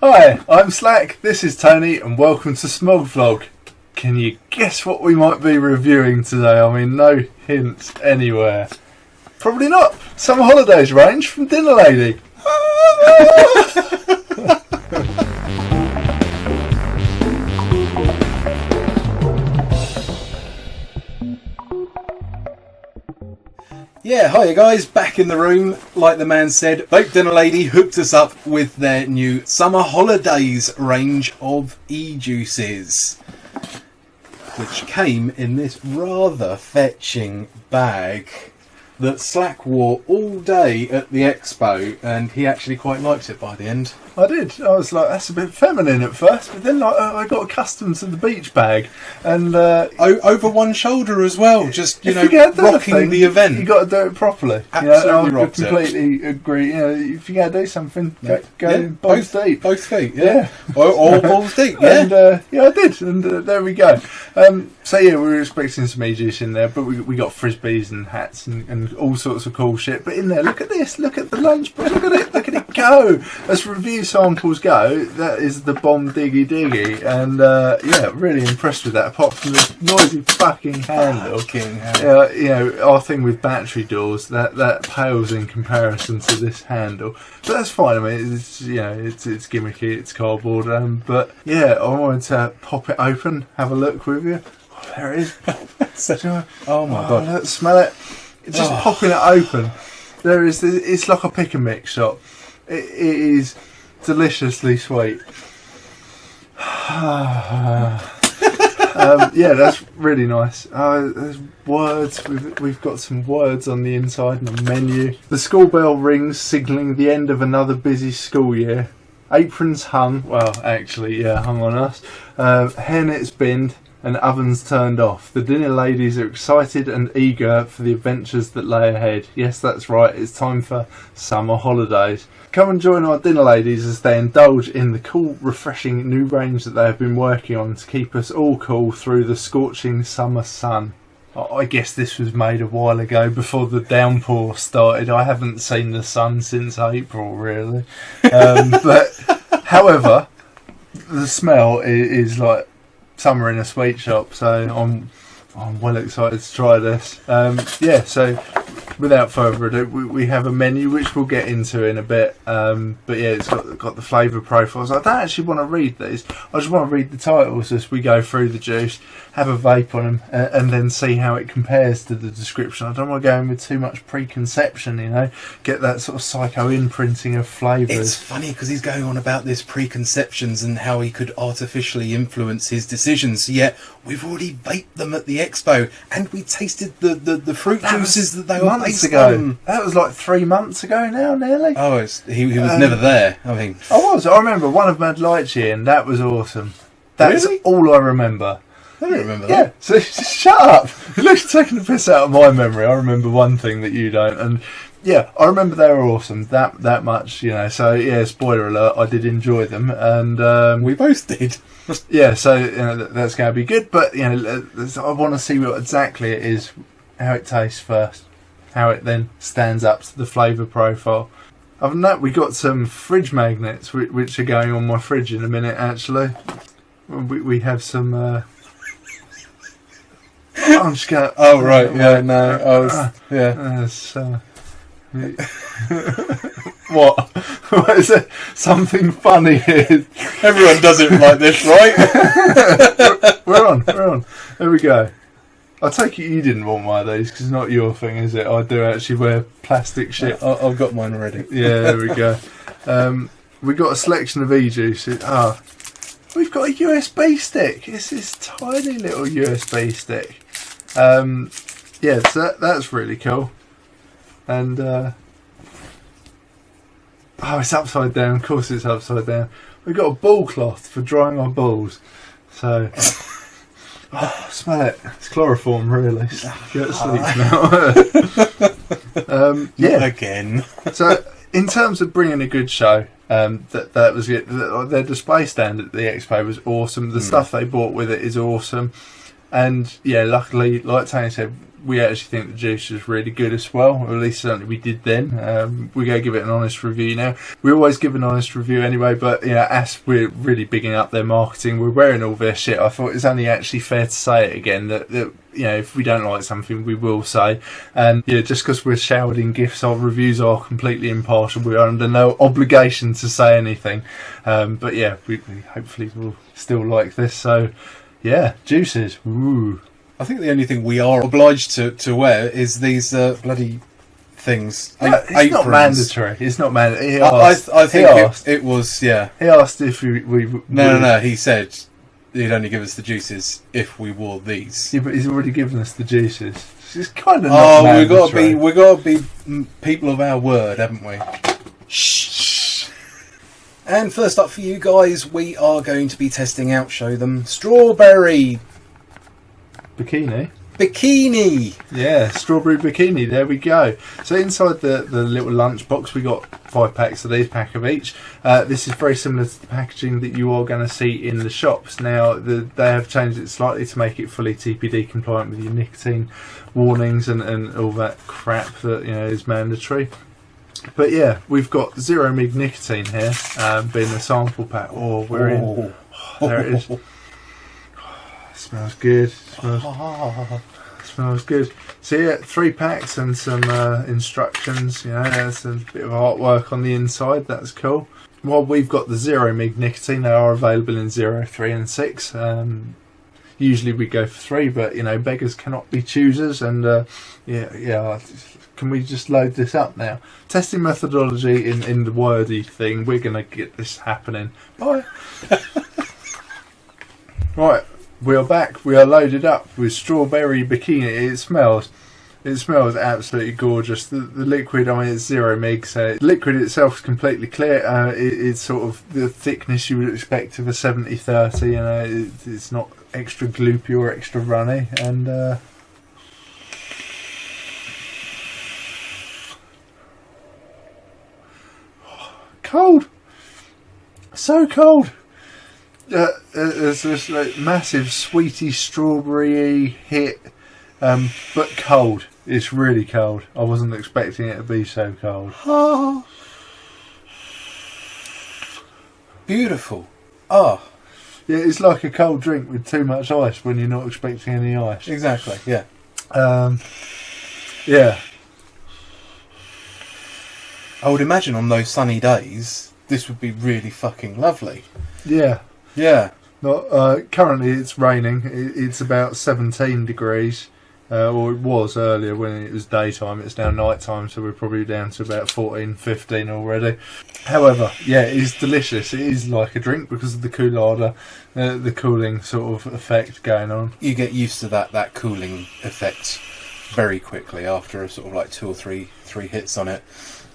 Hi, I'm Slack, this is Tony, and welcome to Smog Vlog. Can you guess what we might be reviewing today? I mean, no hints anywhere. Probably not. Summer Holidays range from Dinner Lady. Yeah, hiya guys, back in the room. Like the man said, Vape Dinner Lady hooked us up with their new Summer Holidays range of eJuices, which came in this rather fetching bag that Slack wore all day at the expo, and he actually quite liked it by the end. I did. I was like, that's a bit feminine at first, but then I got accustomed to the beach bag, and over one shoulder as well. Just you know, rocking the event. You got to do it properly. Absolutely, I completely agree. You know, if you got to do something, go balls deep. Both feet, yeah. or balls deep, yeah. And I did, and there we go. So yeah, we were expecting some eJuice in there, but we got frisbees and hats and all sorts of cool shit. But in there, look at this, look at the lunchbox, look at it go. As review samples go, that is the bomb diggy, and really impressed with that. Apart from the noisy fucking handle. Our thing with battery doors that pales in comparison to this handle, but that's fine. I mean, it's gimmicky, it's cardboard, but yeah, I wanted to pop it open, have a look with you. Oh, there it is. Oh my god! Let's smell it. It's just popping it open. There is. It's like a pick and mix shop. It is deliciously sweet. Yeah, that's really nice. There's words. We've got some words on the inside and a menu. The school bell rings, signalling the end of another busy school year. Aprons hung. Well, actually, yeah, hung on us. Hairnets binned and ovens turned off. The dinner ladies are excited and eager for the adventures that lay ahead. Yes, that's right. It's time for summer holidays. Come and join our dinner ladies as they indulge in the cool, refreshing new range that they have been working on to keep us all cool through the scorching summer sun. I guess this was made a while ago before the downpour started. I haven't seen the sun since April, really. But, however, the smell is like summer in a sweet shop, so I'm well excited to try this. So without further ado, we have a menu which we'll get into in a bit, but yeah, it's got the flavour profiles. I don't actually want to read these, I just want to read the titles as we go through the juice, have a vape on them, and then see how it compares to the description. I don't want to go in with too much preconception, get that sort of psycho imprinting of flavours. It's funny because he's going on about this preconceptions and how he could artificially influence his decisions, yet we've already vaped them at the expo, and we tasted the fruit juices that they were months ago. That was like 3 months ago now, nearly. Oh, he was never there. I mean, I remember one of them had lychee, and that was awesome. That's really? All I remember. I don't remember that. Yeah, so shut up. You're taking the piss out of my memory. I remember one thing that you don't, and yeah, I remember they were awesome. That much, So yeah, spoiler alert, I did enjoy them, and we both did. Yeah, so that's going to be good. But I want to see what exactly it is, how it tastes first, how it then stands up to the flavour profile. Other than that, we got some fridge magnets which are going on my fridge in a minute. Actually, we have some. I'm just going. Oh right, yeah, no, I was, yeah. What? What is it? Something funny here. Everyone does it like this, right? We're on. There we go. I take it you didn't want one of these because it's not your thing, is it? I do actually wear plastic shit. I've got mine already. Yeah, there we go. We got a selection of eJuice. We've got a USB stick. It's this tiny little USB stick. So that's really cool. And it's upside down. Of course, it's upside down. We've got a ball cloth for drying our balls. So, smell it. It's chloroform, really. Go to sleep now. Not again. So, in terms of bringing a good show, that was it. Their display stand at the expo was awesome. The stuff they brought with it is awesome. And yeah, luckily, like Tony said, we actually think the juice is really good as well, or at least certainly we did then. We're going to give it an honest review now. We always give an honest review anyway, but as we're really bigging up their marketing, we're wearing all their shit. I thought it's only actually fair to say it again that if we don't like something, we will say. And just because we're showered in gifts, our reviews are completely impartial. We're under no obligation to say anything. But we hopefully will still like this. So juices. Ooh. I think the only thing we are obliged to wear is these bloody things. It's not mandatory. It's not mandatory. I think it was, yeah. He asked if we No. He said he'd only give us the juices if we wore these. Yeah, but he's already given us the juices. It's kind of not mandatory. we got to be people of our word, haven't we? Shh. And first up for you guys, we are going to be testing out, show them, strawberry Bikini. Yeah, strawberry Bikini. There we go. So inside the little lunch box, we got 5 packs of these, pack of each. This is very similar to the packaging that you are going to see in the shops. Now, they have changed it slightly to make it fully TPD compliant with your nicotine warnings and all that crap that is mandatory. But we've got 0 mg nicotine here, being the sample pack. Oh, we're in. Oh, there it is. Smells good. Smells good. So 3 packs and some instructions. There's a bit of artwork on the inside. That's cool. While we've got the 0 mg nicotine, they are available in 0, 3 and 6. Usually we go for 3, but beggars cannot be choosers. And can we just load this up now? Testing methodology in the wordy thing. We're gonna get this happening. Bye. Right. We are back. We are loaded up with strawberry Bikini. It smells absolutely gorgeous. The liquid, it's 0 mg, so the liquid itself is completely clear. It's sort of the thickness you would expect of a 70-30. It's not extra gloopy or extra runny. And cold, so cold. There's this massive sweetie strawberry hit, but cold. It's really cold. I wasn't expecting it to be so cold. Oh, beautiful. Oh, yeah, it's like a cold drink with too much ice when you're not expecting any ice. Exactly. Yeah. Yeah. I would imagine on those sunny days, this would be really fucking lovely. Yeah. Yeah. Currently it's raining. It's about 17 degrees, or it was earlier when it was daytime. It's now night time, so we're probably down to about 14, 15 already. However, it is delicious. It is like a drink because of the cooler, the cooling sort of effect going on. You get used to that cooling effect very quickly after a sort of like 2 or 3 hits on it.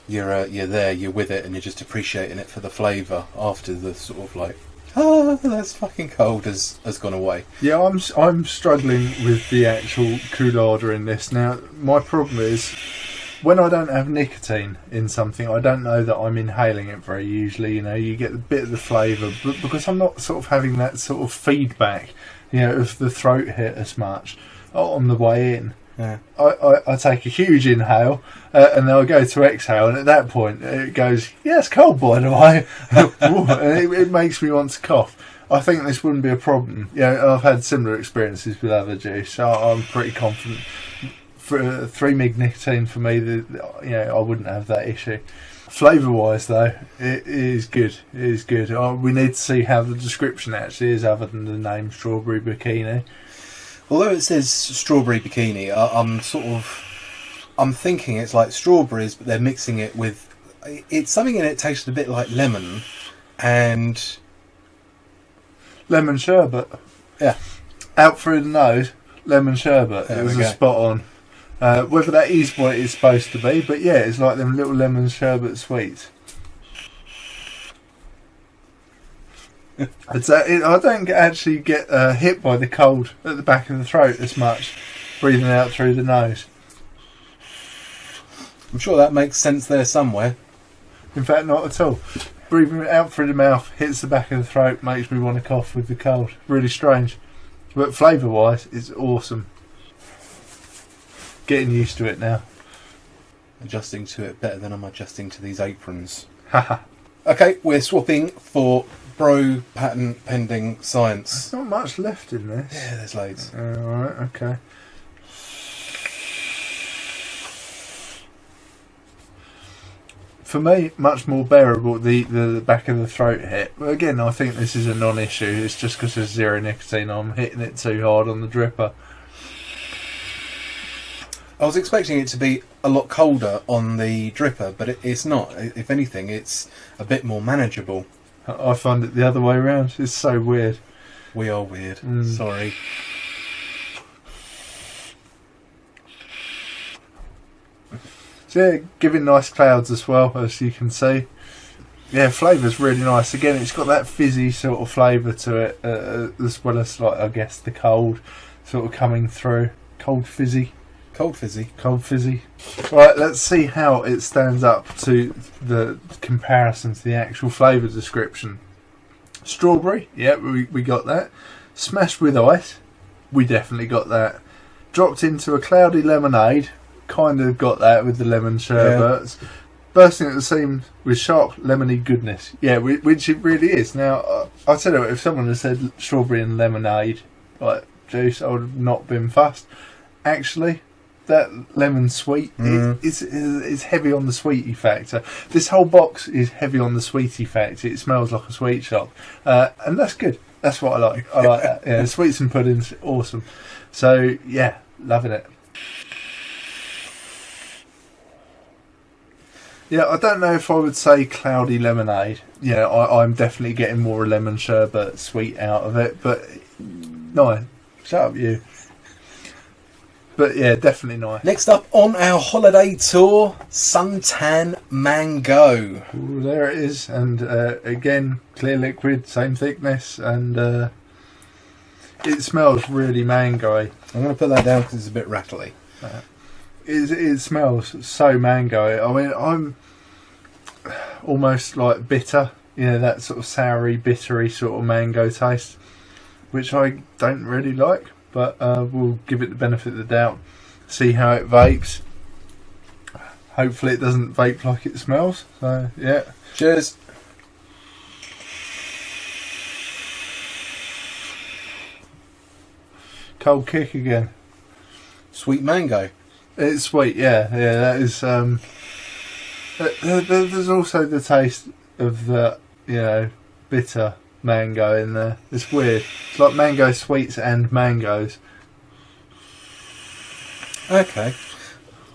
You're there, you're with it, and you're just appreciating it for the flavour after the sort of like, that's fucking cold has gone away. Yeah, I'm struggling with the actual cooler in this. Now, my problem is when I don't have nicotine in something, I don't know that I'm inhaling it very usually. You get a bit of the flavour, but because I'm not sort of having that sort of feedback, of the throat hit as much on the way in. Yeah. I take a huge inhale and then I go to exhale, and at that point it goes, it's cold by the way. And it makes me want to cough. I think this wouldn't be a problem. I've had similar experiences with other juice, so I'm pretty confident. For 3 mg nicotine for me, I wouldn't have that issue. Flavour wise though, it is good. It is good. We need to see how the description actually is other than the name Strawberry Bikini. Although it says strawberry Bikini, I'm thinking it's like strawberries, but they're mixing it with. It's something in it tastes a bit like lemon, and lemon sherbet. Yeah, out through the nose, lemon sherbet. It was a spot on. Whether that is what it's supposed to be, but it's like them little lemon sherbet sweets. I don't actually get hit by the cold at the back of the throat as much, breathing out through the nose. I'm sure that makes sense there somewhere. In fact, not at all. Breathing out through the mouth hits the back of the throat, makes me want to cough with the cold. Really strange. But flavour wise, it's awesome. Getting used to it now. Adjusting to it better than I'm adjusting to these aprons. Haha. Okay, we're swapping for Bro Patent Pending Science. There's not much left in this. Yeah, there's loads. Alright, okay. For me, much more bearable, the back of the throat hit. But again, I think this is a non-issue. It's just because there's zero nicotine. I'm hitting it too hard on the dripper. I was expecting it to be a lot colder on the dripper, but it's not. If anything, it's a bit more manageable. I find it the other way around. It's so weird. We are weird. Sorry. So yeah, giving nice clouds as well, as you can see. Yeah, flavour's really nice. Again, it's got that fizzy sort of flavour to it, as well as, like, I guess, the cold sort of coming through. Cold fizzy. Cold fizzy. Cold fizzy. Right, let's see how it stands up to the comparison to the actual flavour description. Strawberry, yeah, we got that. Smashed with ice, we definitely got that. Dropped into a cloudy lemonade, kind of got that with the lemon sherbets. Yeah. Bursting at the seams with sharp lemony goodness. Yeah, which it really is. Now, I'll tell you what, if someone had said strawberry and lemonade, like juice, I would have not been fussed. Actually, that lemon sweet is heavy on the sweetie factor. This whole box is heavy on the sweetie factor. It smells like a sweet shop, and that's good. That's what I like. I like that. Yeah, sweets and puddings, awesome. So yeah, loving it. Yeah, I don't know if I would say cloudy lemonade. Yeah, I'm definitely getting more lemon sherbet sweet out of it, but no, shut up you. But yeah, definitely nice. Next up on our holiday tour, Suntan Mango. Ooh, there it is, and again, clear liquid, same thickness, and it smells really mango-y. I'm going to put that down because it's a bit rattly. It smells so mango-y. I mean, I'm almost like bitter, you know, that sort of soury, bittery sort of mango taste, which I don't really like. But we'll give it the benefit of the doubt, see how it vapes. Hopefully it doesn't vape like it smells. So yeah. Cheers. Cold kick again. Sweet mango. It's sweet, yeah. That is. There's also the taste of the, you know, bitter mango in there. It's weird. It's like mango sweets and mangoes. Okay.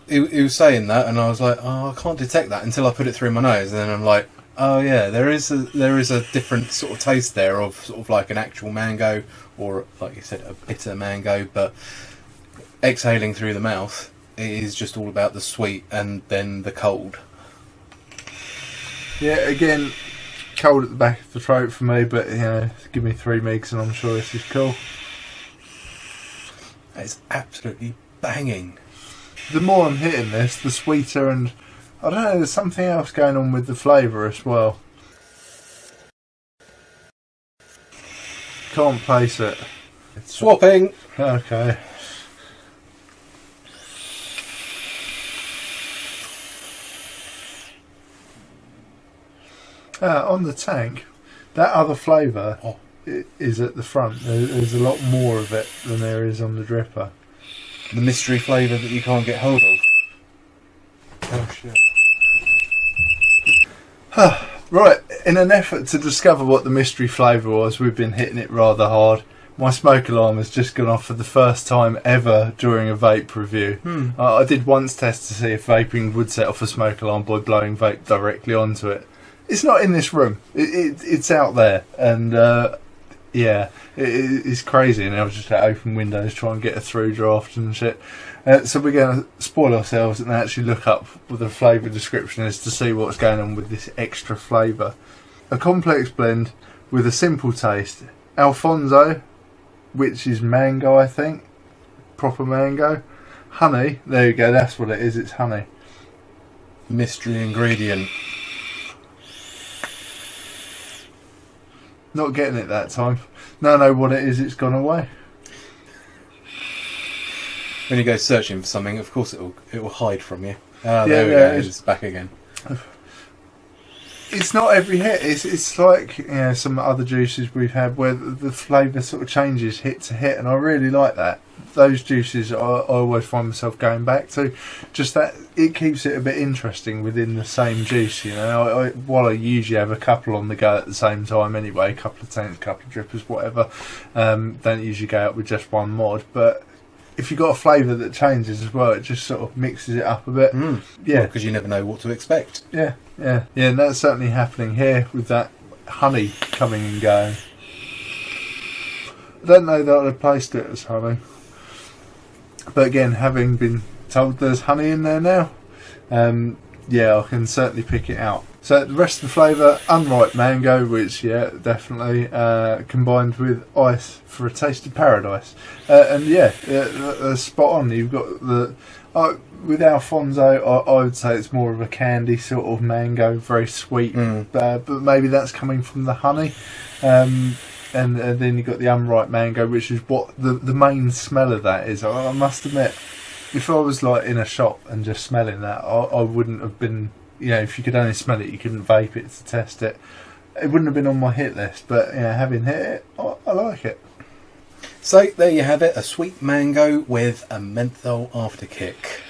He was saying that, and I was like, oh, I can't detect that until I put it through my nose, and then I'm like, oh yeah, there is a different sort of taste there of sort of like an actual mango, or like you said, a bitter mango, but exhaling through the mouth, it is just all about the sweet and then the cold. Yeah, again, cold at the back of the throat for me, but you know, give me 3 migs and I'm sure this is cool. It's absolutely banging. The more I'm hitting this, the sweeter, and I don't know, there's something else going on with the flavour as well. Can't place it. Swapping. Okay. On the tank, that other flavour is at the front. There's a lot more of it than there is on the dripper. The mystery flavour that you can't get hold of. Oh shit. Right, in an effort to discover what the mystery flavour was, we've been hitting it rather hard. My smoke alarm has just gone off for the first time ever during a vape review. I did once test to see if vaping would set off a smoke alarm by blowing vape directly onto it. It's not in this room. It's out there, and yeah, it's crazy. And I was just at open windows trying to get a through draft and shit. So we're going to spoil ourselves and actually look up what the flavour description is to see what's going on with this extra flavour. A complex blend with a simple taste. Alfonso, which is mango, I think. Proper mango. Honey, there you go, that's what it is, it's honey. Mystery ingredient. Not getting it that time. No, what it is, it's gone away. when you go searching for something, of course it will hide from you. Oh, Yeah, there we yeah, go. It's back again. It's not every hit. It's like, you know, some other juices we've had where the flavour sort of changes hit to hit, and I really like that. Those juices I always find myself going back to. Just that it keeps it a bit interesting within the same juice. You know, while I usually have a couple on the go at the same time anyway, a couple of tanks, a couple of drippers, whatever. Don't usually go out with just one mod, but if you've got a flavour that changes as well, it just sort of mixes it up a bit. Yeah, because you never know what to expect. Yeah, and that's certainly happening here with that honey coming and going. I don't know that I'd have placed it as honey, but again, having been told there's honey in there now, yeah, I can certainly pick it out. So the rest of the flavour, unripe mango, which, yeah, definitely, combined with ice for a taste of paradise. And yeah, spot on. You've got the... with Alfonso, I would say it's more of a candy sort of mango, very sweet, but maybe that's coming from the honey. And then you've got the unripe mango, which is what the main smell of that is. I must admit, if I was like in a shop and just smelling that, I wouldn't have been... You know, if you could only smell it, you couldn't vape it to test it. It wouldn't have been on my hit list, but, you know, having hit it, I like it. So there you have it, a sweet mango with a menthol afterkick.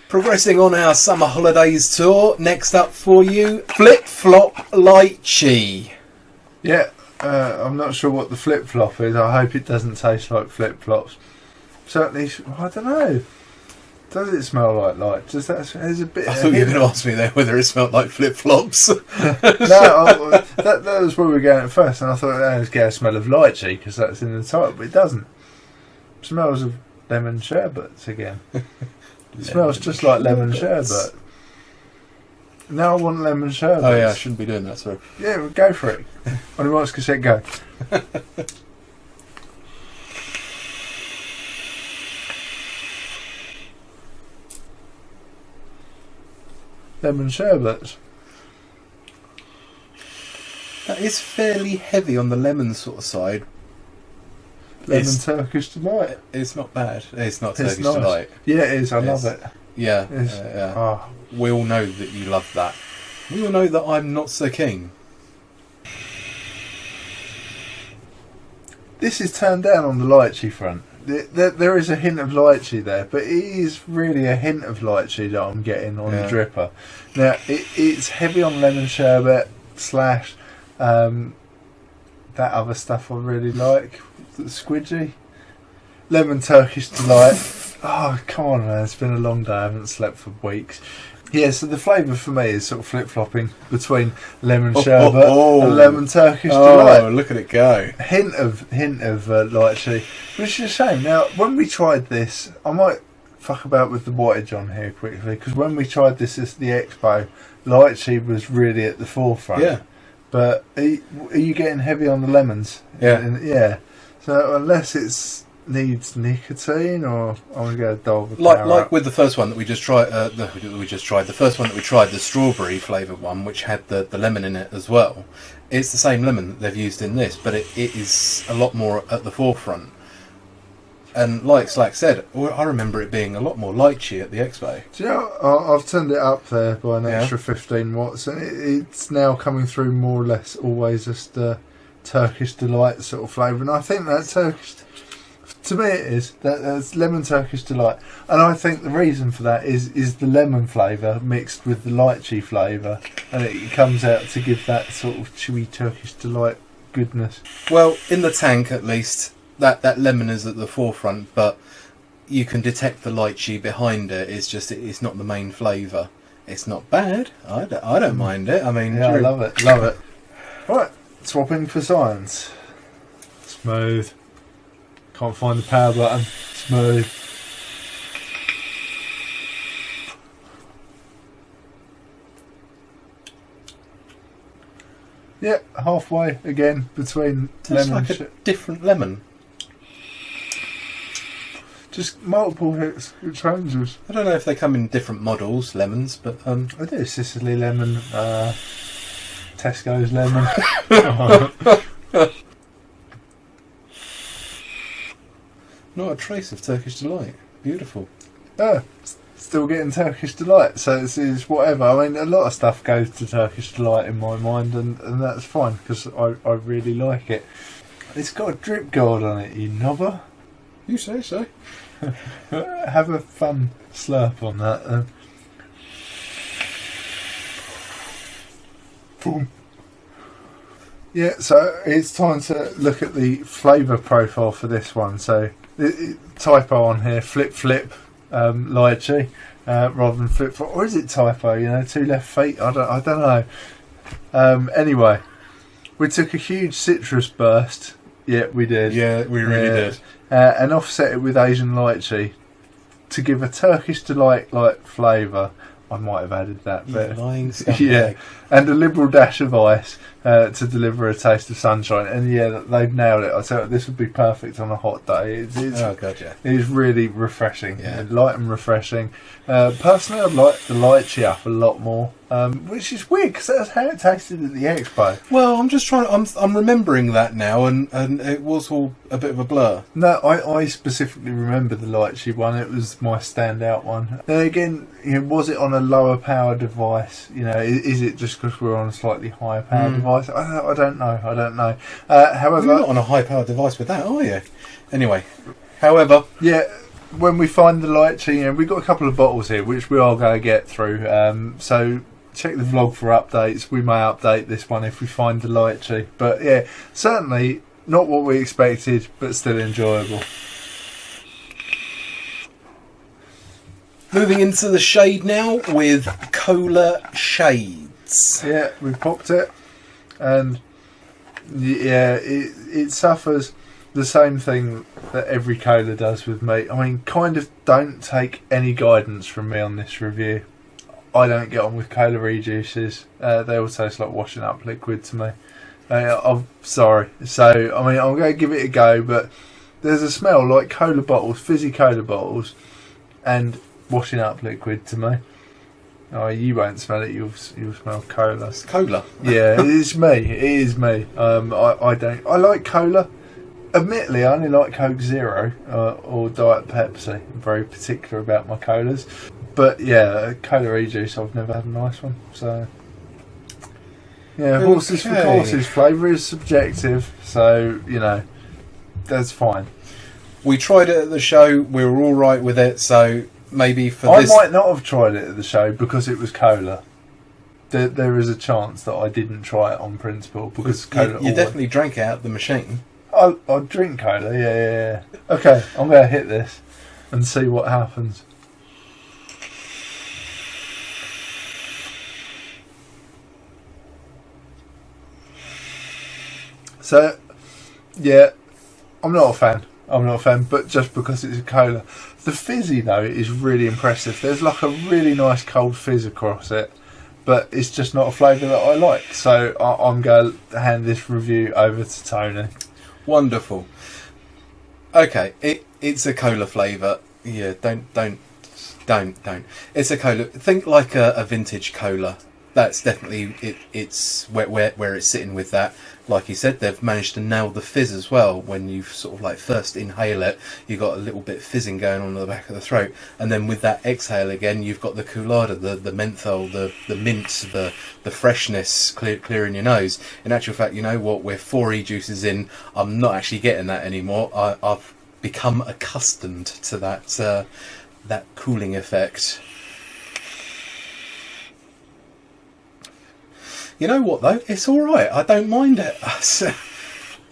Progressing on our summer holidays tour, next up for you, Flip Flop Lychee. Yeah, I'm not sure what the flip flop is. I hope it doesn't taste like flip flops. Certainly, I don't know. Does it smell like light? There's a bit. I thought you were going to ask me there whether it smelled like flip flops. No, that was where we were going at first, and I thought that was get a smell of lychee because that's in the title, but it doesn't. It smells of lemon sherbets again. It smells just like lemon sherbet. Now I want lemon sherbet. Oh yeah, I shouldn't be doing that. Sorry. Yeah, well, go for it. On your marks, cassette, go. Lemon sherbet. That is fairly heavy on the lemon sort of side. Lemon Turkish Delight. It's not bad. It's not It's Turkish nice. Delight. Yeah, it is. I love it. Yeah. Oh. We all know that you love that. We all know that I'm not so keen. This is turned down on the lychee front. There is a hint of lychee there, but it is really a hint of lychee that I'm getting on the dripper. Now, it's heavy on lemon sherbet / that other stuff I really like, the squidgy. Lemon Turkish Delight. Oh, come on, man. It's been a long day. I haven't slept for weeks. Yeah, so the flavour for me is sort of flip-flopping between lemon sherbet and lemon Turkish Delight. Oh, look at it go. Hint of lychee, which is a shame. Now, when we tried this, I might fuck about with the wattage on here quickly, because when we tried this at the expo, lychee was really at the forefront. Yeah. But are you getting heavy on the lemons? Yeah. Yeah. So unless it's needs nicotine, or I'm gonna go dog with like with the first one that we just tried. The first one that we tried, the strawberry flavoured one, which had the lemon in it as well. It's the same lemon that they've used in this, but it is a lot more at the forefront. And like Slack said, I remember it being a lot more lychee at the expo. Do you know, I've turned it up there by an extra 15 watts, and it's now coming through more or less always just Turkish Delight sort of flavour. And I think that Turkish, to me, it is that's lemon Turkish Delight, and I think the reason for that is the lemon flavour mixed with the lychee flavour, and it comes out to give that sort of chewy Turkish Delight goodness. Well, in the tank at least, that lemon is at the forefront, but you can detect the lychee behind it. It's not the main flavour. It's not bad. I don't mind it. I mean, yeah, I love it. Right, swapping for science. Smooth. Can't find the power button. Smooth. Yeah, halfway again between tastes lemon. like a different lemon. Just multiple hits, it changes. I don't know if they come in different models, lemons, but I do Sicily lemon, Tesco's lemon. Not a trace of Turkish Delight. Beautiful. Still getting Turkish Delight, so it's whatever. I mean, a lot of stuff goes to Turkish Delight in my mind, and that's fine, because I really like it. It's got a drip guard on it, you knobber. You say so. Have a fun slurp on that. Boom. Yeah, so it's time to look at the flavour profile for this one. So, typo on here, flip, lychee, rather than flip, or is it typo? You know, 2 left feet. I don't know. Anyway, we took a huge citrus burst. Yeah, we did. Yeah, we really did. And offset it with Asian lychee to give a Turkish Delight like flavour. I might have added that bit. Lying scumbag. Yeah, and a liberal dash of ice to deliver a taste of sunshine. And yeah, they've nailed it. I tell you, this would be perfect on a hot day. Oh god, yeah. It is really refreshing. Yeah. Light and refreshing. Personally, I'd like the lychee up a lot more, which is weird because that's how it tasted at the expo. Well, I'm just trying. I'm remembering that now, and it was all a bit of a blur. No, I specifically remember the lychee one. It was my standout one. Then again, you know, was it on a lower power device? You know, is it just because we're on a slightly higher power device? I don't know. However, You're not on a high powered device with that, are you? Anyway, however, yeah. When we find the lychee, you know, we've got a couple of bottles here, which we are going to get through. So check the vlog for updates. We may update this one if we find the lychee. But yeah, certainly not what we expected, but still enjoyable. moving into the shade now with Cola Shades. Yeah, we've popped it, and yeah, it suffers the same thing that every cola does with me. I mean, kind of don't take any guidance from me on this review. I don't get on with cola eJuices. They all taste like washing up liquid to me. I'm sorry. So, I mean, I'm going to give it a go, but there's a smell like cola bottles, fizzy cola bottles, and washing up liquid to me. Oh, you won't smell it. You'll smell cola. It's cola. Yeah, it is me. It is me. I don't. I like cola. Admittedly, I only like Coke Zero or Diet Pepsi. I'm very particular about my colas. But yeah, cola eJuice, I've never had a nice one. So yeah, horses for courses. Flavour is subjective, so you know that's fine. We tried it at the show. We were all right with it. So maybe for I this, might not have tried it at the show because it was cola. There is a chance that I didn't try it on principle because cola. You definitely drank it out of the machine. I'll drink cola. Yeah. Okay, I'm going to hit this and see what happens. So, yeah, I'm not a fan, but just because it's a cola. The fizzy, though, is really impressive. There's like a really nice cold fizz across it, but it's just not a flavour that I like. So I'm going to hand this review over to Tony. Wonderful. Okay, it's a cola flavour. Yeah, don't. It's a cola. Think like a vintage cola. That's definitely it. It's where it's sitting with that. Like you said, they've managed to nail the fizz as well. When you sort of like first inhale it, you got a little bit fizzing going on the back of the throat, and then with that exhale again, you've got the coolada, the menthol, the mint, the freshness clearing your nose. In actual fact, you know what? We're 4 eJuices in. I'm not actually getting that anymore. I've become accustomed to that cooling effect. You know what though? It's alright. I don't mind it.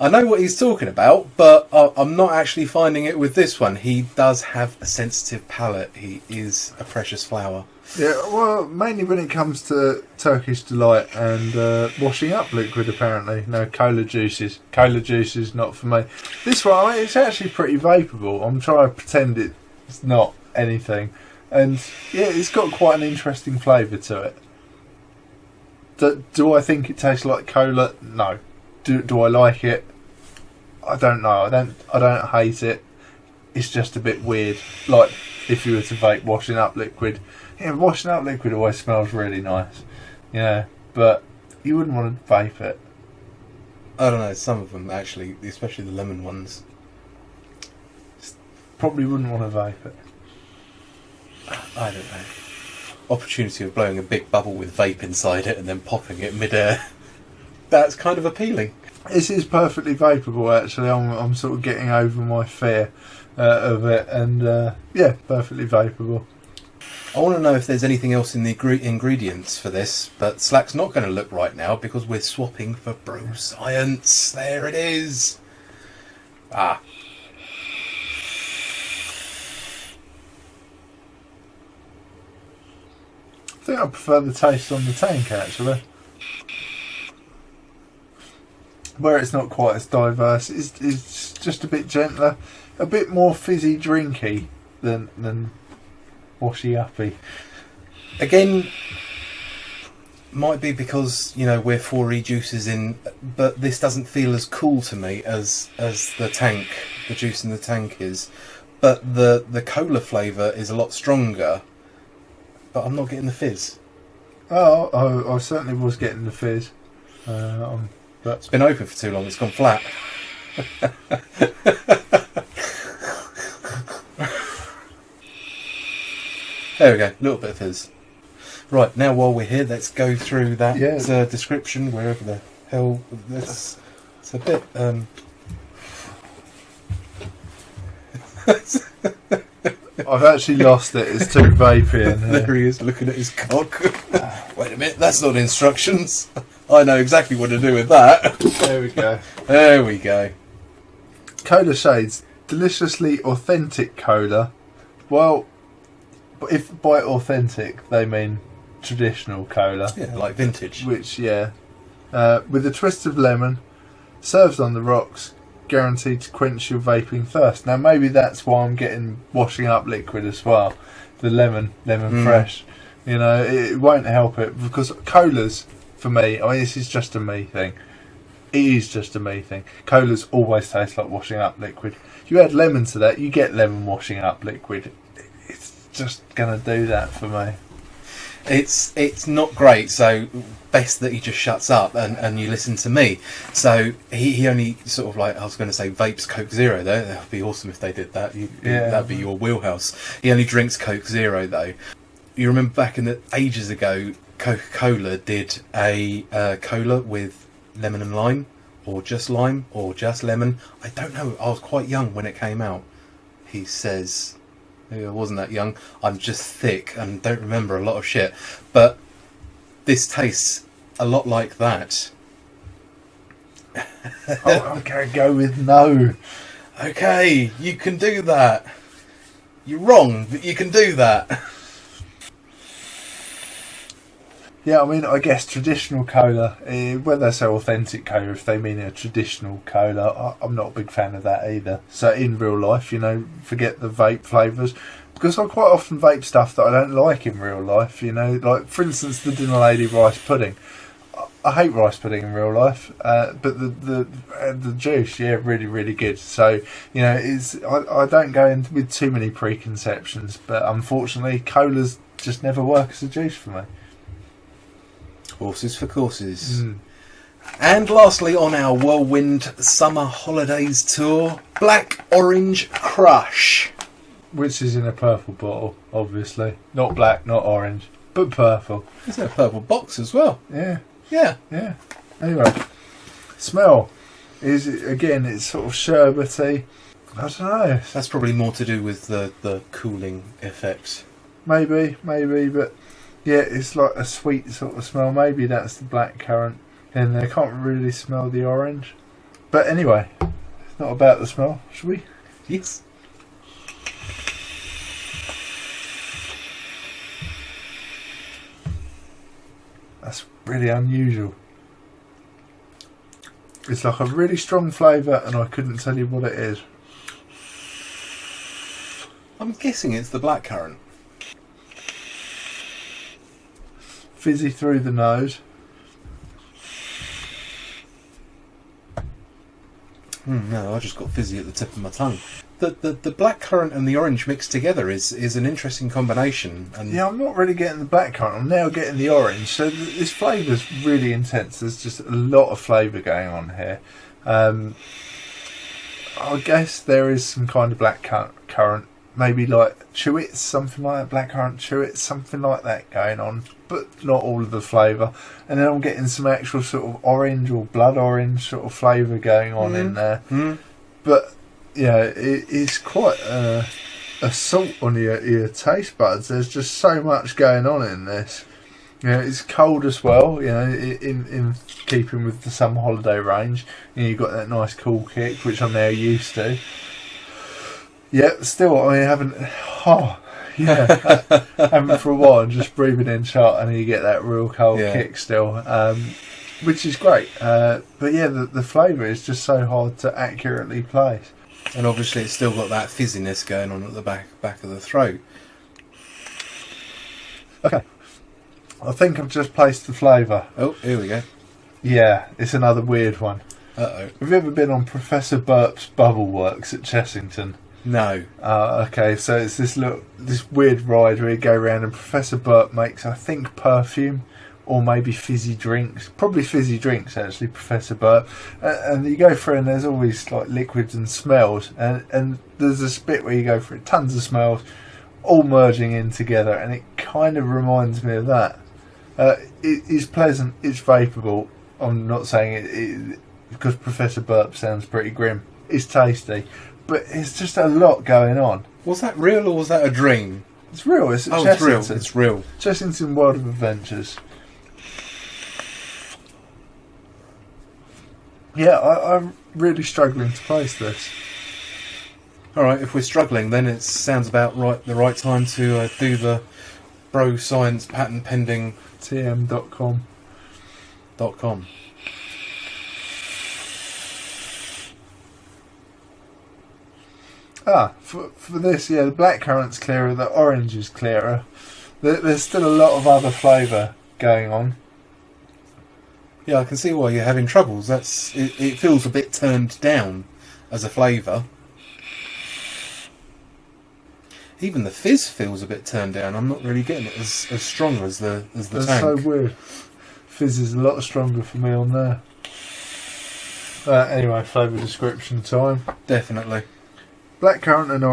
I know what he's talking about, but I'm not actually finding it with this one. He does have a sensitive palate. He is a precious flower. Yeah, well, mainly when it comes to Turkish Delight and washing up liquid, apparently. No, cola juices. Cola juices, not for me. This one, I mean, it's actually pretty vapeable. I'm trying to pretend it's not anything. And yeah, it's got quite an interesting flavour to it. Do I think it tastes like cola? No. Do I like it? I don't know. I don't hate it. It's just a bit weird. Like if you were to vape washing up liquid. Yeah, washing up liquid always smells really nice. Yeah, but you wouldn't want to vape it. I don't know. Some of them actually, especially the lemon ones. Probably wouldn't want to vape it. I don't know, opportunity of blowing a big bubble with vape inside it and then popping it mid-air. That's kind of appealing. This is perfectly vapeable, actually. I'm sort of getting over my fear of it, and yeah, perfectly vapeable. I want to know if there's anything else in the ingredients for this, but Slack's not going to look right now because we're swapping for bro science. There it is. Ah. I think I prefer the taste on the tank, actually. Where it's not quite as diverse, it's just a bit gentler, a bit more fizzy drinky than washy uppy. Again, might be because, you know, we're 4 eJuices in, but this doesn't feel as cool to me as the tank, the juice in the tank is. But the cola flavour is a lot stronger, but I'm not getting the fizz. Oh, I certainly was getting the fizz. But it's been open for too long, it's gone flat. There we go, a little bit of fizz. Right, now while we're here, let's go through that description, wherever the hell this. It's a bit. I've actually lost it. It's too vapey in here. There he is, looking at his cock. Wait a minute, that's not instructions. I know exactly what to do with that. There we go. There we go. Cola shades, deliciously authentic cola. Well, if by authentic they mean traditional cola, Yeah, like vintage. which with a twist of lemon, serves on the rocks, guaranteed to quench your vaping thirst. Now maybe that's why I'm getting washing up liquid as well. The lemon fresh. You know, it won't help it because colas, for me, I mean, this is just a me thing. It is just a me thing. Colas always taste like washing up liquid. You add lemon to that, you get lemon washing up liquid. It's just gonna do that for me. It's not great, so best that he just shuts up and you listen to me. So he only sort of, like, I was going to say vapes Coke Zero though. That would be awesome if they did that. That'd be your wheelhouse. He only drinks Coke Zero though. You remember back in the ages ago, Coca-Cola did a cola with lemon and lime, or just lime, or just lemon. I don't know. I was quite young when it came out. He says. Maybe I wasn't that young. I'm just thick and don't remember a lot of shit. But this tastes a lot like that. I'm going to go with no. Okay, you can do that. You're wrong, but you can do that. Yeah, I mean, I guess traditional cola, when they say authentic cola, if they mean a traditional cola, I'm not a big fan of that either. So in real life, you know, forget the vape flavours, because I quite often vape stuff that I don't like in real life, you know, like, for instance, the Dinner Lady rice pudding. I hate rice pudding in real life, but the juice, yeah, really, really good. So, you know, I don't go in with too many preconceptions, but unfortunately, colas just never work as a juice for me. Horses for courses. And lastly, on our whirlwind summer holidays tour, Black Orange Crush. Which is in a purple bottle, obviously. Not black, not orange, but purple. It's in a purple box as well. Yeah. Yeah. Yeah. Anyway, smell is, again, it's sort of sherbety. I don't know. That's probably more to do with the cooling effect. Maybe, but yeah, it's like a sweet sort of smell. Maybe that's the blackcurrant. And I can't really smell the orange. But anyway, it's not about the smell, should we? Yes. That's really unusual. It's like a really strong flavour and I couldn't tell you what it is. I'm guessing it's the blackcurrant. Fizzy through the nose. No, I just got fizzy at the tip of my tongue. The blackcurrant and the orange mixed together is an interesting combination. And yeah, I'm not really getting the blackcurrant. I'm now getting the orange. So this flavour's really intense. There's just a lot of flavour going on here. I guess there is some kind of blackcurrant maybe like chewits, something like that, blackcurrant chewits, something like that going on, but not all of the flavour. And then I'm getting some actual sort of orange or blood orange sort of flavour going on in there. But yeah, it's quite a assault on your taste buds. There's just so much going on in this. You know, it's cold as well, you know, in keeping with the summer holiday range. You know, you've got that nice cool kick, which I'm now used to. Yeah, still, I haven't for a while, and just breathing in shot, and you get that real cold kick still, which is great. But yeah, the flavour is just so hard to accurately place. And obviously it's still got that fizziness going on at the back of the throat. Okay. I think I've just placed the flavour. Oh, here we go. Yeah, it's another weird one. Uh-oh. Have you ever been on Professor Burp's Bubble Works at Chessington? No. Okay, so it's this weird ride where you go around and Professor Burp makes, I think, perfume or maybe fizzy drinks. Probably fizzy drinks, actually, Professor Burp. And you go through and there's all these like liquids and smells. And there's this bit where you go through tons of smells all merging in together, and it kind of reminds me of that. It is pleasant, it's vapeable. I'm not saying it because Professor Burp sounds pretty grim. It's tasty, but it's just a lot going on. Was that real or was that a dream? It's real. It's at Chessington. Chessington. It's real. It's real. Chessington World of Adventures. Yeah, I'm really struggling to place this. Alright, if we're struggling, then it sounds about the right time to do the Bro Science patent pending tm.com. For this, yeah, the blackcurrant's clearer, the orange is clearer. There's still a lot of other flavour going on. Yeah, I can see why you're having troubles. It feels a bit turned down as a flavour. Even the fizz feels a bit turned down. I'm not really getting it as strong as the That's tank. so weird. Fizz is a lot stronger for me on there. Anyway, flavour description time. Definitely. Blackcurrant and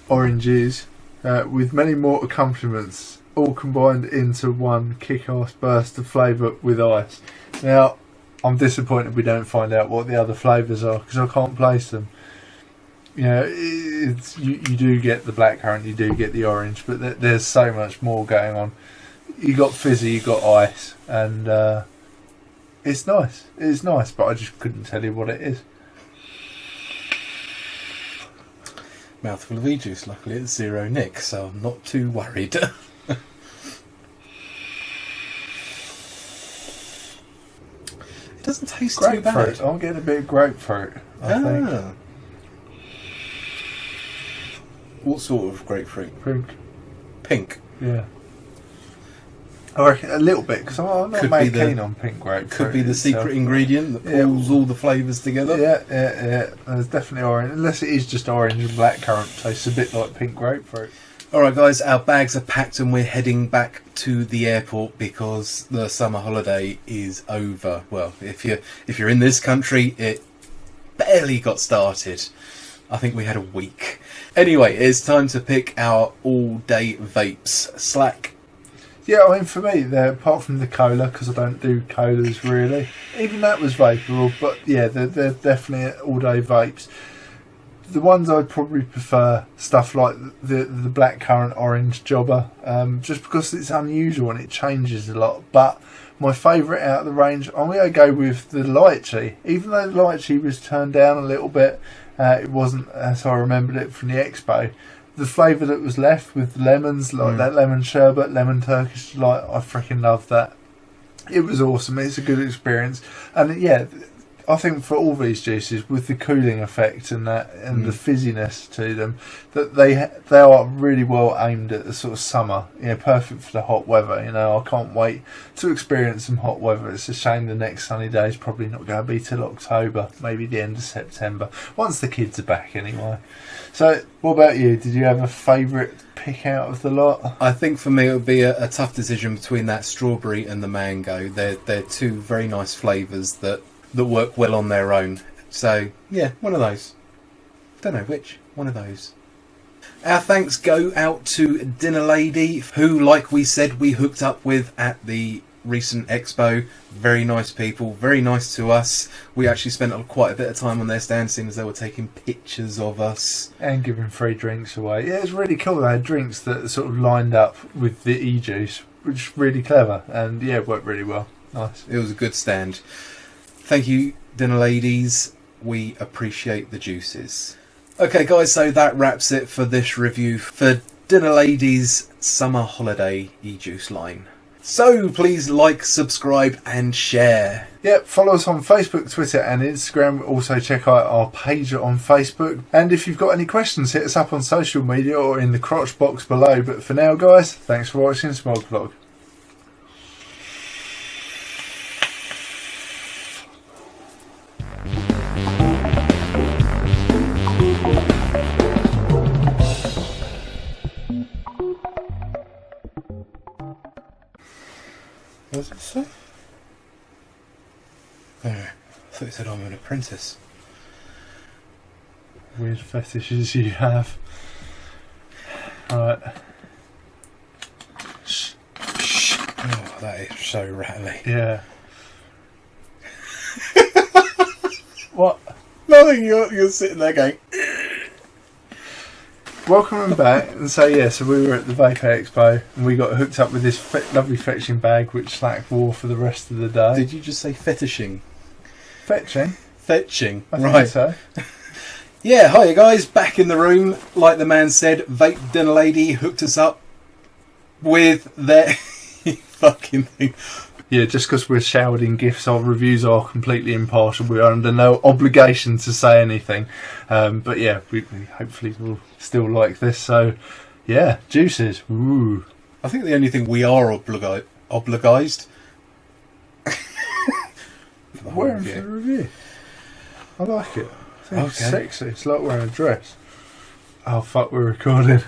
oranges, with many more accompaniments, all combined into one kick-ass burst of flavour with ice. Now, I'm disappointed we don't find out what the other flavours are, because I can't place them. You know, you do get the blackcurrant, you do get the orange, but there's so much more going on. You got fizzy, you got ice, and it's nice. It's nice, but I just couldn't tell you what it is. Mouthful of eJuice. Luckily it's zero nick, so I'm not too worried. It doesn't taste too bad. I'm getting a bit of grapefruit, I think. What sort of grapefruit? Pink. Yeah. I reckon a little bit, because I'm not keen on pink grapefruit. Could be the secret ingredient that pulls all the flavours together. Yeah. There's definitely orange, unless it is just orange and blackcurrant. Tastes a bit like pink grapefruit. Alright guys, our bags are packed and we're heading back to the airport because the summer holiday is over. Well, if you're in this country, it barely got started. I think we had a week. Anyway, it's time to pick our all-day vapes. Slack. Yeah, I mean, for me, apart from the cola, because I don't do colas really, even that was vaporable, but yeah, they're definitely all-day vapes. The ones I'd probably prefer, stuff like the blackcurrant orange jobber, just because it's unusual and it changes a lot. But my favourite out of the range, I'm going to go with the Lychee. Even though the Lychee was turned down a little bit, it wasn't as I remembered it from the expo. The flavour that was left with the lemons, like that lemon sherbet, lemon Turkish delight, I freaking love that. It was awesome. It's a good experience, and yeah, I think for all these juices, with the cooling effect and that, and the fizziness to them, that they are really well aimed at the sort of summer. You know, perfect for the hot weather. You know, I can't wait to experience some hot weather. It's a shame the next sunny day is probably not going to be till October, maybe the end of September, once the kids are back anyway. So, what about you? Did you have a favourite pick out of the lot? I think for me it would be a tough decision between that strawberry and the mango. They're two very nice flavours that work well on their own. So, yeah, one of those. Don't know which. One of those. Our thanks go out to Dinner Lady, who, like we said, we hooked up with at the recent expo. Very nice people, very nice to us. We actually spent quite a bit of time on their stand, seeing as they were taking pictures of us. And giving free drinks away. Yeah, it was really cool. They had drinks that sort of lined up with the eJuice, which was really clever. And yeah, it worked really well. Nice. It was a good stand. Thank you, Dinner Ladies. We appreciate the juices. Okay, guys, so that wraps it for this review for Dinner Ladies' summer holiday eJuice line. So please like, subscribe and share. Yep, follow us on Facebook, Twitter and Instagram. Also check out our page on Facebook. And if you've got any questions, hit us up on social media or in the crotch box below. But for now, guys, thanks for watching SmogVlog. What does it say? Oh, I thought it said I'm an apprentice. Weird fetishes you have. Alright. Shh. Oh, that is so rattly. Yeah. What? Nothing, you're sitting there going... Welcome back, and so yeah, so we were at the Vape Expo and we got hooked up with this lovely fetching bag which Slack wore for the rest of the day. Did you just say fetishing? Fetching? Fetching, I right. think so. Yeah, hiya guys, back in the room. Like the man said, Vape Dinner Lady hooked us up with their fucking thing. Yeah, just because we're showered in gifts, our reviews are completely impartial. We're under no obligation to say anything. But yeah, we hopefully will still like this. So yeah, juices. Ooh. I think the only thing we are obligized. Wearing for the review. I like it. I think it's sexy. It's like wearing a dress. Oh fuck, we're recording.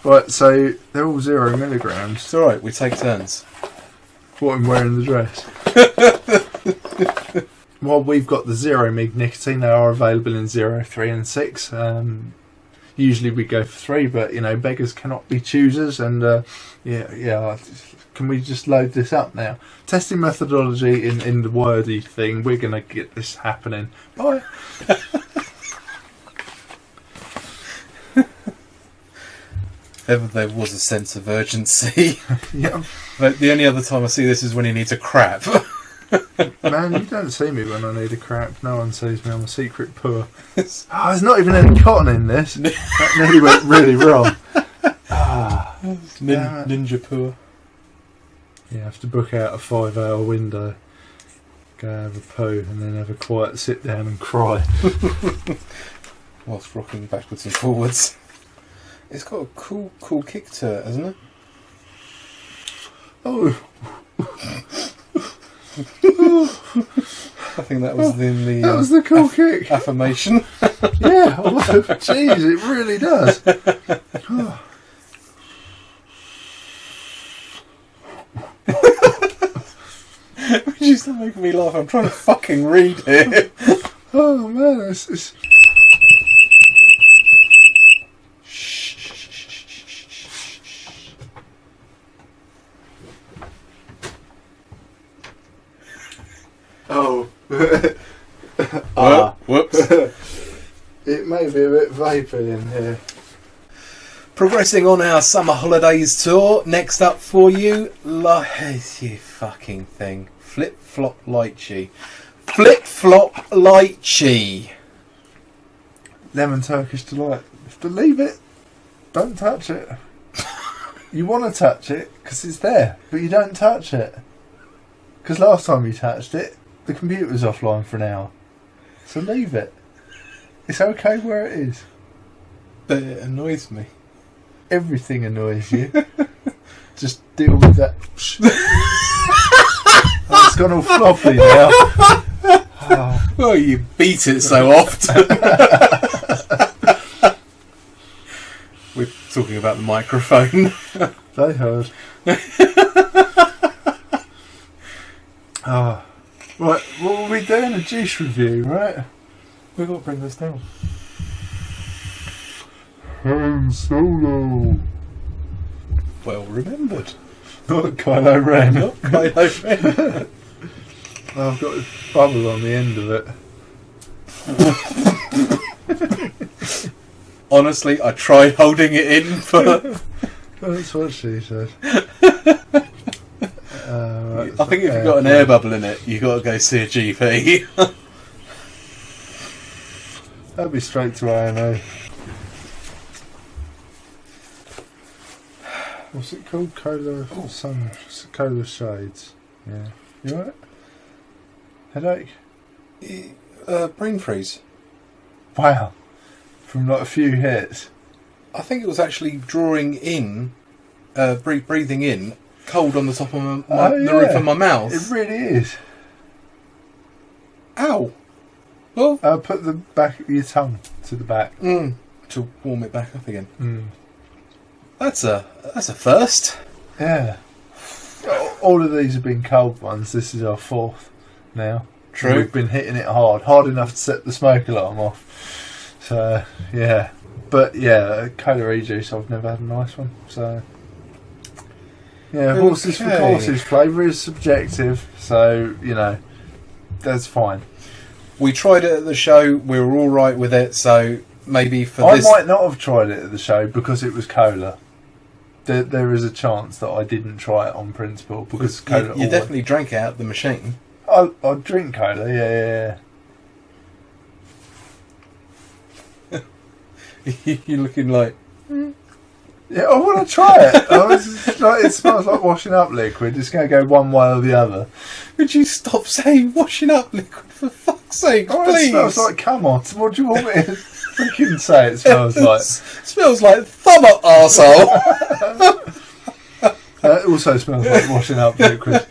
Right, so they're all 0 milligrams. It's alright, we take turns. What, I'm wearing the dress? Well, we've got the 0 mig nicotine. They are available in 0, 3 and 6. Usually we go for 3, but you know, beggars cannot be choosers. And yeah, can we just load this up now? Testing methodology in the wordy thing. We're going to get this happening. Bye. Ever there was a sense of urgency. Yeah. But the only other time I see this is when he needs a crap. Man, you don't see me when I need a crap. No one sees me. I'm a secret poor. Oh, there's not even any cotton in this. That nearly went really wrong. Ninja poor. You have to book out a 5-hour window. Go have a poo and then have a quiet sit down and cry. Whilst rocking backwards and forwards. It's got a cool kick to it, hasn't it? Oh. I think that was in the... That was the cool kick. Affirmation. Yeah. Oh, jeez, it really does. You still making me laugh. I'm trying to fucking read it. Oh man, it's... Oh. Whoops. It may be a bit vapey in here. Progressing on our summer holidays tour. Next up for you, you fucking thing. Flip flop lychee. Flip flop lychee. Lemon Turkish delight. You have to leave it. Don't touch it. You want to touch it because it's there, but you don't touch it. Because last time you touched it, the computer was offline for an hour. So leave it. It's okay where it is. But it annoys me. Everything annoys you. Just deal with that. Oh, it's gone all floppy now. Oh. Well, you beat it so often. We're talking about the microphone. They heard. Oh. Right, what were we doing? A juice review, right? We've got to bring this down. Han Solo. Well remembered. Not Kylo Ren. Not Kylo Ren. I've got a bubble on the end of it. Honestly, I tried holding it in, but That's what she said. I think if you've got an air bubble in it, you've got to go see a GP. That'd be straight to A&E. What's it called? Cola Sun. Cola Shades. Yeah. You alright? Headache? Brain freeze. Wow. From like a few hits. I think it was actually drawing in, breathing in, cold on the top of the roof of my mouth. It really is. Ow! Well, Put the back of your tongue to the back. To warm it back up again. Mm. That's a first. Yeah. All of these have been cold ones. This is our fourth now. True. We've been hitting it hard enough to set the smoke alarm off. So yeah, but yeah, Cola eJuice. I've never had a nice one. So yeah, horses for courses. Flavour is subjective, so you know that's fine. We tried it at the show. We were all right with it. So maybe for I this, might not have tried it at the show because it was cola. There is a chance that I didn't try it on principle because cola. You definitely drank it out the machine. I drink cola. Yeah. You're looking like. Yeah, I want to try it. It smells like washing up liquid. It's going to go one way or the other. Would you stop saying washing up liquid for fuck's sake, Oh, please? it smells like come on. What do you want me to freaking say? It smells like. Smells like thumb up arsehole. It also smells like washing up liquid.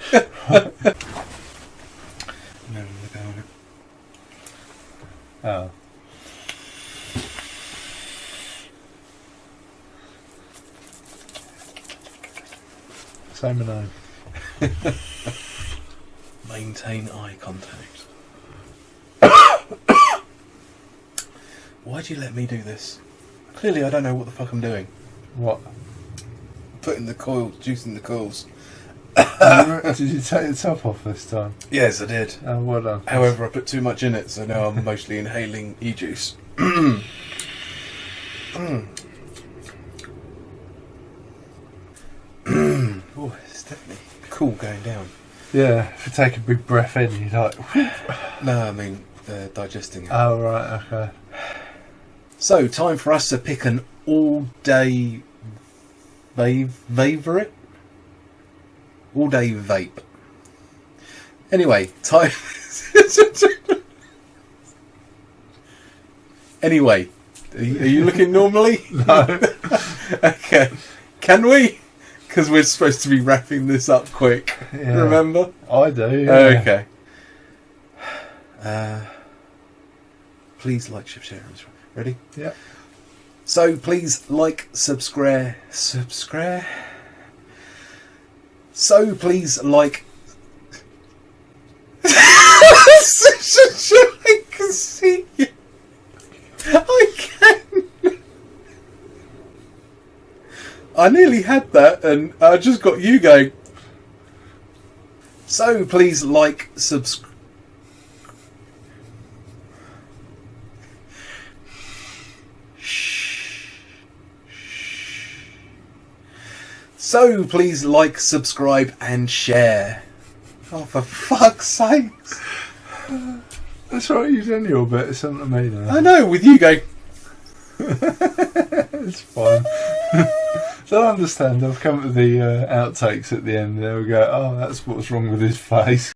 Oh. Same name. Maintain eye contact. Why'd you let me do this? Clearly I don't know what the fuck I'm doing. What? Putting the coils, juicing the coils. Did you take the top off this time? Yes, I did. Oh, well done. However, I put too much in it, so now I'm mostly inhaling eJuice. Oh, it's definitely cool going down. Yeah, if you take a big breath in, you're like... No, I mean digesting it. Oh, right, okay. So, time for us to pick an all-day favorite? All-day vape. Anyway, time... Anyway, are you looking normally? No. Okay. Can we? Because we're supposed to be wrapping this up quick. Yeah. Remember? I do, yeah. Okay. Please like, share. Ready? Yeah. So please like, subscribe. So please like. I can see you. I can. I nearly had that, and I just got you going. So please like, subscribe. So please like, subscribe, and share. Oh, for fuck's sakes! That's right, you've done your bit. It's something to me now. I know, with you going. It's fine. So I understand. I've come to the outtakes at the end. There we go. Oh, that's what's wrong with his face.